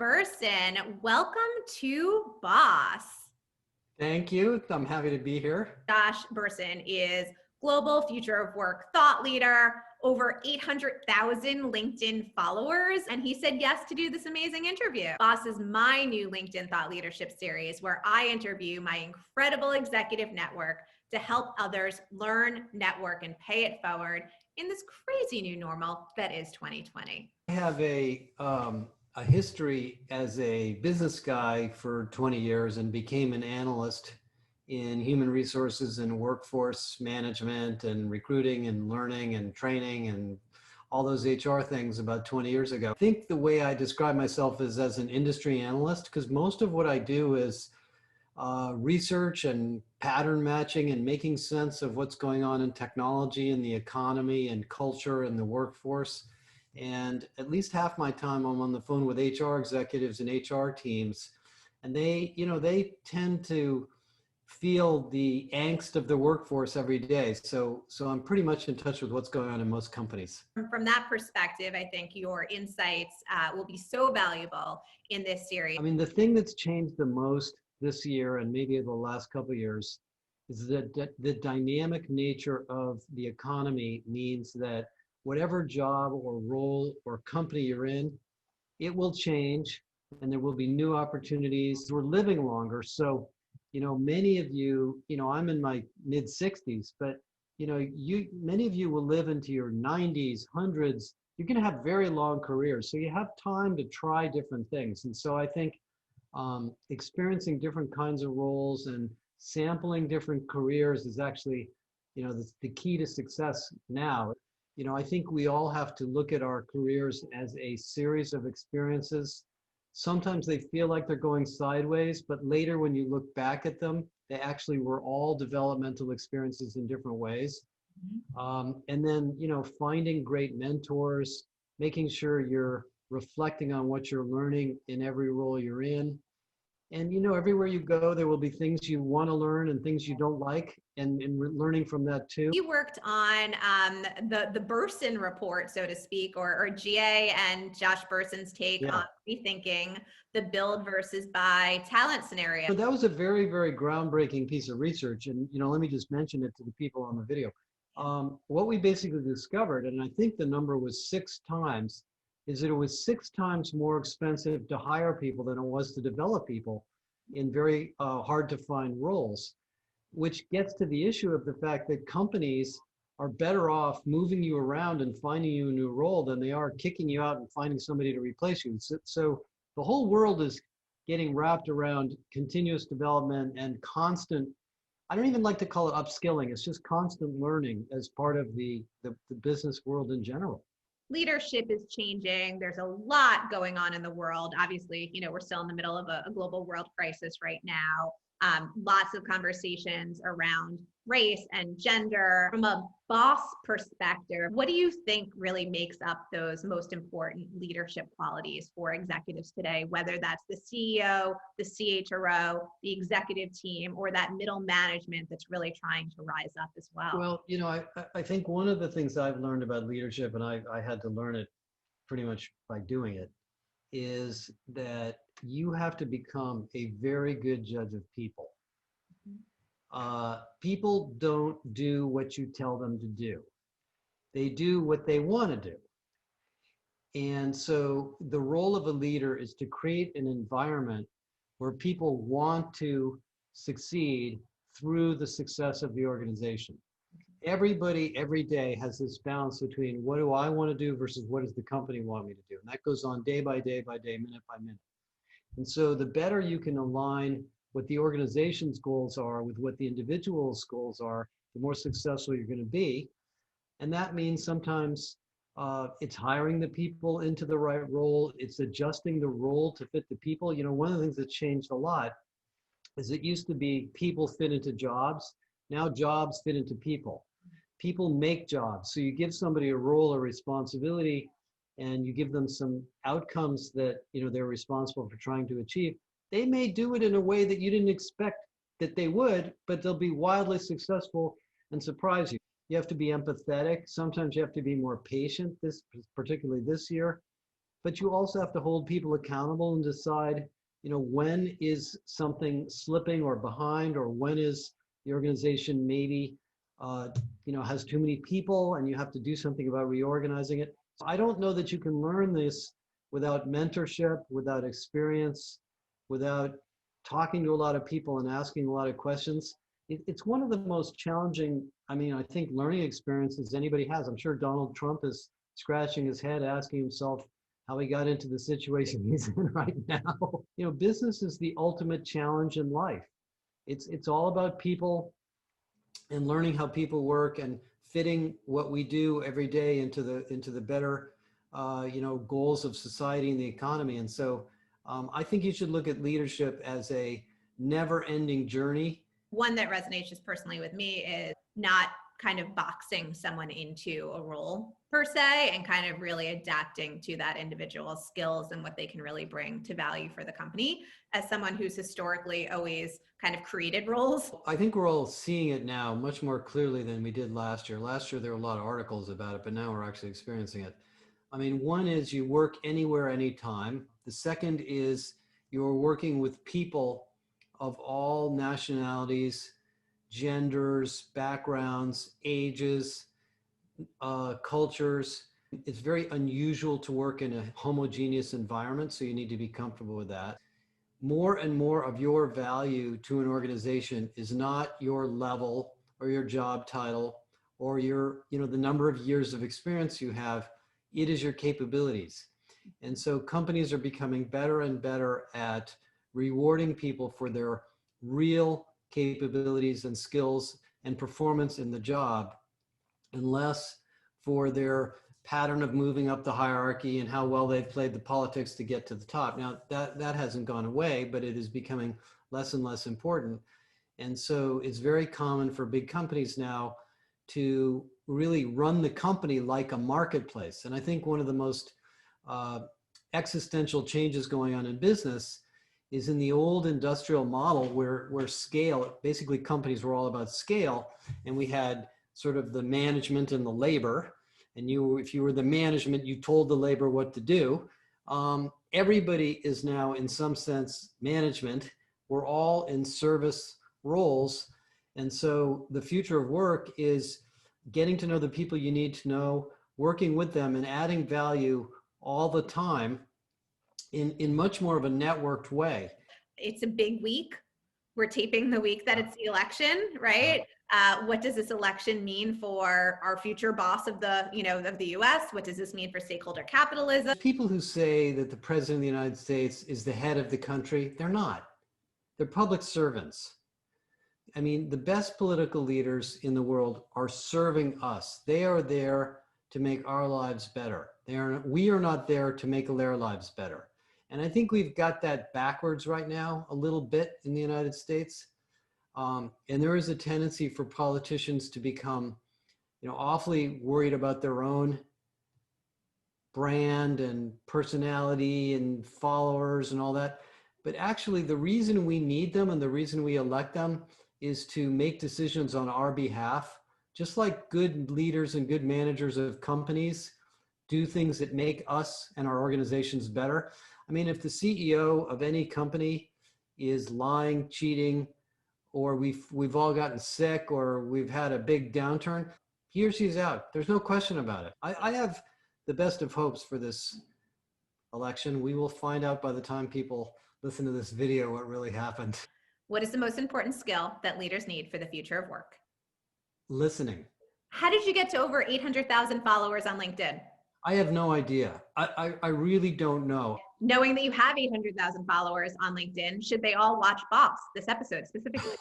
Bersin, welcome to Boss. Thank you. I'm happy to be here. Josh Bersin is Global Future of Work thought leader, over 800,000 LinkedIn followers, and he said yes to do this amazing interview. Boss is my new LinkedIn thought leadership series where I interview my incredible executive network to help others learn, network, and pay it forward in this crazy new normal that is 2020. I have a history as a business guy for 20 years and became an analyst in human resources and workforce management and recruiting and learning and training and all those HR things about 20 years ago. I think the way I describe myself is as an industry analyst, because most of what I do is research and pattern matching and making sense of what's going on in technology and the economy and culture and the workforce. And at least half my time I'm on the phone with HR executives and HR teams, and they tend to feel the angst of the workforce every day. So I'm pretty much in touch with what's going on in most companies. From that perspective, I think your insights will be so valuable in this series. I mean, the thing that's changed the most this year and maybe the last couple of years is that the dynamic nature of the economy means that whatever job or role or company you're in, it will change and there will be new opportunities. We're living longer. So, many of you, I'm in my mid 60s, but many of you will live into your 90s, hundreds. You're going to have very long careers. So you have time to try different things. And so I think experiencing different kinds of roles and sampling different careers is actually, the key to success now. I think we all have to look at our careers as a series of experiences. Sometimes they feel like they're going sideways, but later when you look back at them, they actually were all developmental experiences in different ways. And then, finding great mentors, making sure you're reflecting on what you're learning in every role you're in. And, everywhere you go, there will be things you want to learn and things you don't like, and learning from that too. You worked on the Bersin report, so to speak, or GA and Josh Bersin's take on rethinking the build versus buy talent scenario. So that was a very, very groundbreaking piece of research. And, let me just mention it to the people on the video. What we basically discovered, and I think the number was 6 times, is that it was 6 times more expensive to hire people than it was to develop people in very hard to find roles, which gets to the issue of the fact that companies are better off moving you around and finding you a new role than they are kicking you out and finding somebody to replace you. So the whole world is getting wrapped around continuous development and constant, I don't even like to call it upskilling, it's just constant learning as part of the business world in general. Leadership is changing. There's a lot going on in the world. Obviously, we're still in the middle of a global world crisis right now. Lots of conversations around race and gender. From a boss perspective, what do you think really makes up those most important leadership qualities for executives today, whether that's the CEO, the CHRO, the executive team, or that middle management that's really trying to rise up as well? Well, I think one of the things I've learned about leadership, and I had to learn it pretty much by doing it, is that you have to become a very good judge of people. People don't do what you tell them to do. They do what they want to do. And so the role of a leader is to create an environment where people want to succeed through the success of the organization. Everybody every day has this balance between what do I want to do versus what does the company want me to do. And that goes on day by day by day, minute by minute. And so the better you can align what the organization's goals are with what the individual's goals are, the more successful you're going to be. And that means sometimes it's hiring the people into the right role. It's adjusting the role to fit the people. One of the things that changed a lot is it used to be people fit into jobs. Now jobs fit into people. People make jobs. So you give somebody a role or responsibility and you give them some outcomes that they're responsible for trying to achieve. They may do it in a way that you didn't expect that they would, but they'll be wildly successful and surprise you. You have to be empathetic. Sometimes you have to be more patient, particularly this year. but you also have to hold people accountable and decide, when is something slipping or behind, or when is the organization maybe, has too many people and you have to do something about reorganizing it. So I don't know that you can learn this without mentorship, without experience, without talking to a lot of people and asking a lot of questions. It's one of the most challenging, I think, learning experiences anybody has. I'm sure Donald Trump is scratching his head, asking himself how he got into the situation he's in right now. Business is the ultimate challenge in life. It's all about people and learning how people work and fitting what we do every day into the better goals of society and the economy. And so I think you should look at leadership as a never-ending journey. One that resonates just personally with me is not kind of boxing someone into a role per se, and kind of really adapting to that individual's skills and what they can really bring to value for the company. As someone who's historically always kind of created roles, I think we're all seeing it now much more clearly than we did last year. Last year, there were a lot of articles about it, but now we're actually experiencing it. One is you work anywhere, anytime. The second is you're working with people of all nationalities, genders, backgrounds, ages, cultures. It's very unusual to work in a homogeneous environment, so you need to be comfortable with that. More and more of your value to an organization is not your level or your job title or the number of years of experience you have. It is your capabilities. And so companies are becoming better and better at rewarding people for their real capabilities and skills and performance in the job, and less for their pattern of moving up the hierarchy and how well they've played the politics to get to the top. Now, that hasn't gone away, but it is becoming less and less important. And so it's very common for big companies now to really run the company like a marketplace. And I think one of the most existential changes going on in business is in the old industrial model where scale, basically companies were all about scale, and we had sort of the management and the labor. And if you were the management, you told the labor what to do. Everybody is now, in some sense, management. We're all in service roles. And so the future of work is getting to know the people you need to know, working with them, and adding value all the time in much more of a networked way. It's a big week. We're taping the week that it's the election, right? What does this election mean for our future boss of the U.S.? What does this mean for stakeholder capitalism? People who say that the president of the United States is the head of the country, they're not. They're public servants. The best political leaders in the world are serving us. They are there to make our lives better. We are not there to make their lives better. And I think we've got that backwards right now a little bit in the United States. And there is a tendency for politicians to become, awfully worried about their own brand and personality and followers and all that. But actually, the reason we need them and the reason we elect them is to make decisions on our behalf. Just like good leaders and good managers of companies do things that make us and our organizations better. If the CEO of any company is lying, cheating, or we've all gotten sick, or we've had a big downturn, he or she's out. There's no question about it. I have the best of hopes for this election. We will find out by the time people listen to this video what really happened. What is the most important skill that leaders need for the future of work? Listening. How did you get to over 800,000 followers on LinkedIn? I have no idea. I really don't know. Knowing that you have 800,000 followers on LinkedIn, should they all watch Boss, this episode specifically?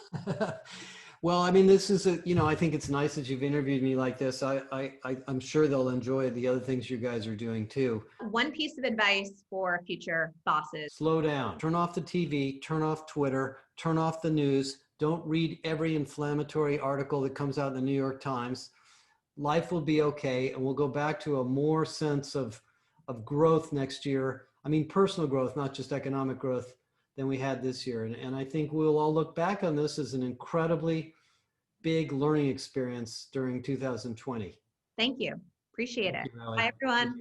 Well, this is I think it's nice that you've interviewed me like this. I'm sure they'll enjoy the other things you guys are doing too. One piece of advice for future bosses. Slow down. Turn off the TV, turn off Twitter, turn off the news. Don't read every inflammatory article that comes out in the New York Times. Life will be okay, and we'll go back to a more sense of growth next year. Personal growth, not just economic growth, than we had this year. And I think we'll all look back on this as an incredibly big learning experience during 2020. Thank you. Appreciate it. Bye, everyone.